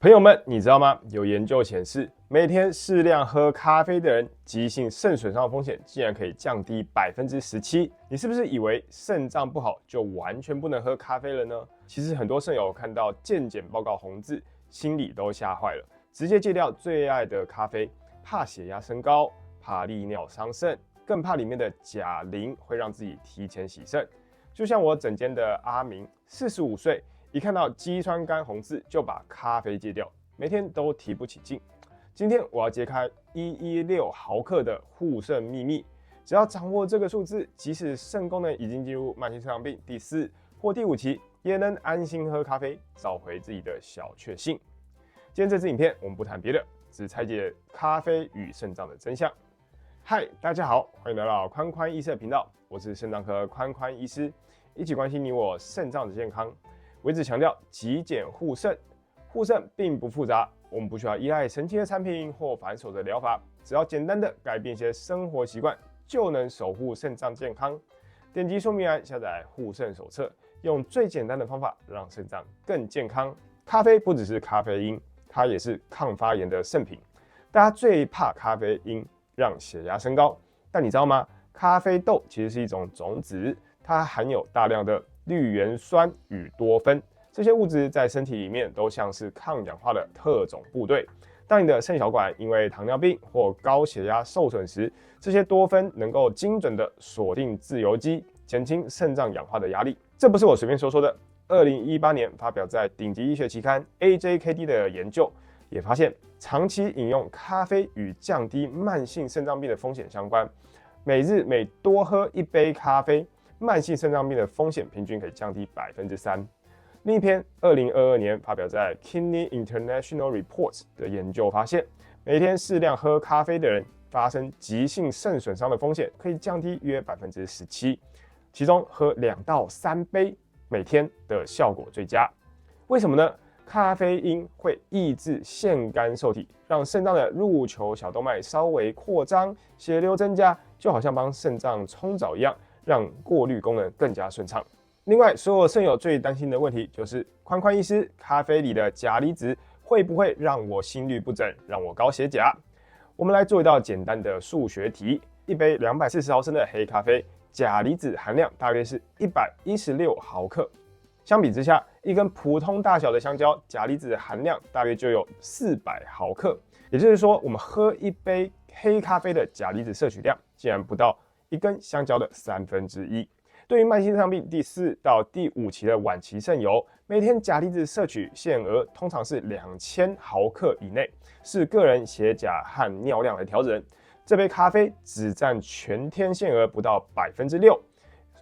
朋友们，你知道吗？有研究显示，每天适量喝咖啡的人，急性肾损伤的风险竟然可以降低17%。你是不是以为肾脏不好就完全不能喝咖啡了呢？其实很多肾友看到健检报告红字，心里都吓坏了，直接戒掉最爱的咖啡，怕血压升高，怕利尿伤肾，更怕里面的钾磷会让自己提前洗肾。就像我诊间的阿明，45岁。一看到肌酸酐红字，就把咖啡戒掉，每天都提不起劲。今天我要揭开116毫克的护肾秘密，只要掌握这个数字，即使肾功能已经进入慢性肾脏病第4或第5期，也能安心喝咖啡，找回自己的小确幸。今天这支影片，我们不谈别的，只拆解咖啡与肾脏的真相。嗨，大家好，欢迎来到宽宽医师的频道，我是肾脏科宽宽医师，一起关心你我肾脏的健康。我一直强调极简护肾，护肾并不复杂，我们不需要依赖神奇的产品或繁琐的疗法，只要简单的改变一些生活习惯，就能守护肾脏健康。点击说明栏下载护肾手册，用最简单的方法让肾脏更健康。咖啡不只是咖啡因，它也是抗发炎的圣品。大家最怕咖啡因让血压升高，但你知道吗？咖啡豆其实是一种种子，它含有大量的绿原酸与多酚，这些物质在身体里面都像是抗氧化的特种部队。当你的肾小管因为糖尿病或高血压受损时，这些多酚能够精准的锁定自由基，减轻肾脏氧化的压力。这不是我随便说的。2018年发表在顶级医学期刊 AJKD 的研究也发现，长期饮用咖啡与降低慢性肾脏病的风险相关。每日每多喝1杯咖啡，慢性肾脏病的风险平均可以降低3%。另一篇2022年发表在 Kidney International Reports 的研究发现，每天适量喝咖啡的人，发生急性肾损伤的风险可以降低约17%。其中喝2到3杯每天的效果最佳。为什么呢？咖啡因会抑制腺苷受体，让肾脏的入球小动脉稍微扩张，血流增加，就好像帮肾脏冲澡一样，让过滤功能更加顺畅。另外，所有肾友最担心的问题就是，宽宽医师，咖啡里的钾离子会不会让我心律不整，让我高血钾？我们来做一道简单的数学题：一杯240毫升的黑咖啡，钾离子含量大约是116毫克。相比之下，一根普通大小的香蕉，钾离子含量大约就有400毫克。也就是说，我们喝一杯黑咖啡的钾离子摄取量，竟然不到一根香蕉的1/3。对于慢性肾脏病第4到第5期的晚期肾友，每天钾离子摄取限额通常是2000毫克以内，是个人血钾和尿量来调整。这杯咖啡只占全天限额不到6%。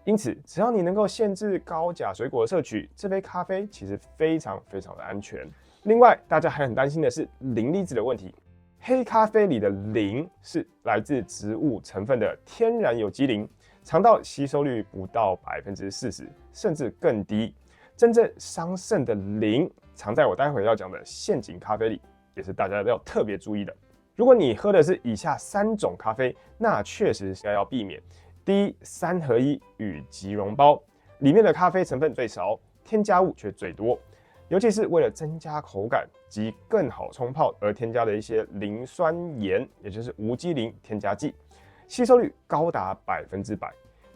因此，只要你能够限制高钾水果的摄取，这杯咖啡其实非常的安全。另外，大家还很担心的是磷离子的问题。黑咖啡里的磷是来自植物成分的天然有机磷，肠道吸收率不到40%，甚至更低。真正伤肾的磷藏在我待会要讲的陷阱咖啡里，也是大家要特别注意的。如果你喝的是以下3种咖啡，那确实是要避免。第一，3合1与即溶包，里面的咖啡成分最少，添加物却最多，尤其是为了增加口感及更好冲泡而添加的一些磷酸盐，也就是无机磷添加剂，吸收率高达100%，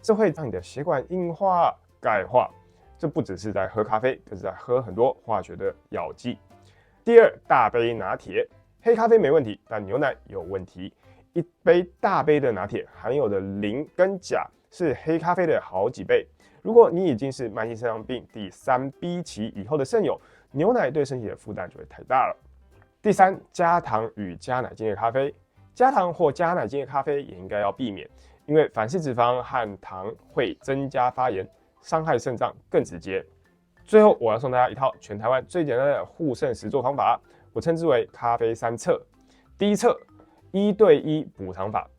这会让你的血管硬化、钙化。这不只是在喝咖啡，更是在喝很多化学的药剂。第二，大杯拿铁，黑咖啡没问题，但牛奶有问题。一杯大杯的拿铁含有的磷跟钾是黑咖啡的好几倍。如果你已经是慢性肾脏病第3B 期以后的肾友，牛奶对身体的负担就会太大了。第三，加糖与加奶精的咖啡，加糖或加奶精的咖啡也应该要避免，因为反式脂肪和糖会增加发炎，伤害肾脏更直接。最后，我要送大家一套全台湾最简单的护肾实作方法，我称之为咖啡3策。第一策，1对1补糖法。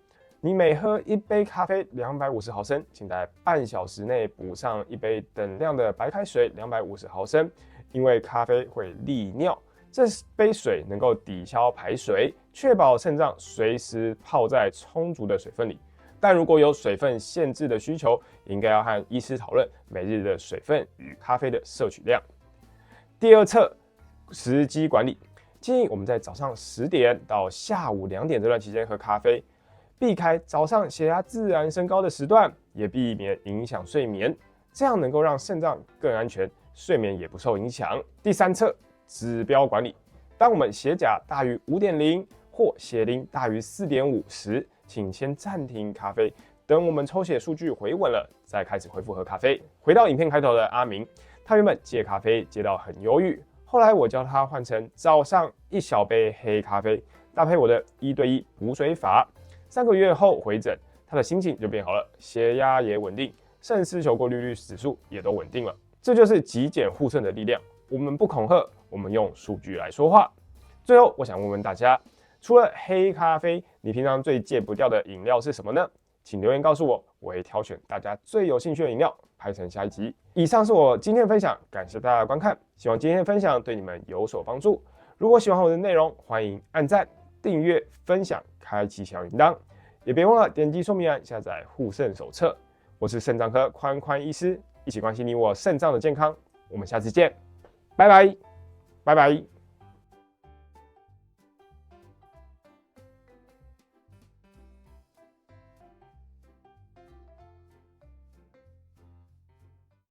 你每喝一杯咖啡250毫升，请在半小时内补上一杯等量的白开水250毫升，因为咖啡会利尿，这杯水能够抵消排水，确保肾脏随时泡在充足的水分里。但如果有水分限制的需求，应该要和医师讨论每日的水分与咖啡的摄取量。第二策，时机管理。建议我们在早上10点到下午2点这段期间喝咖啡，避开早上血压自然升高的时段，也避免影响睡眠，这样能够让肾脏更安全，睡眠也不受影响。第3策，指标管理。当我们血钾大于 5.0 或血磷大于 4.5 时，请先暂停咖啡，等我们抽血数据回稳了，再开始恢复喝咖啡。回到影片开头的阿明，他原本戒咖啡戒到很忧郁，后来我教他换成早上1小杯黑咖啡，搭配我的1对1补水法。3个月后回诊，他的心情就变好了，血压也稳定，肾丝球过滤率指数也都稳定了。这就是极简护肾的力量。我们不恐吓，我们用数据来说话。最后，我想问问大家，除了黑咖啡，你平常最戒不掉的饮料是什么呢？请留言告诉我，我会挑选大家最有兴趣的饮料，拍成下一集。以上是我今天的分享，感谢大家的观看，希望今天的分享对你们有所帮助。如果喜欢我的内容，欢迎按赞、订阅、分享、开启小铃铛，也别忘了点击说明栏下载护肾手册。我是肾脏科宽宽医师，一起关心你我肾脏的健康。我们下次见，拜拜，拜拜。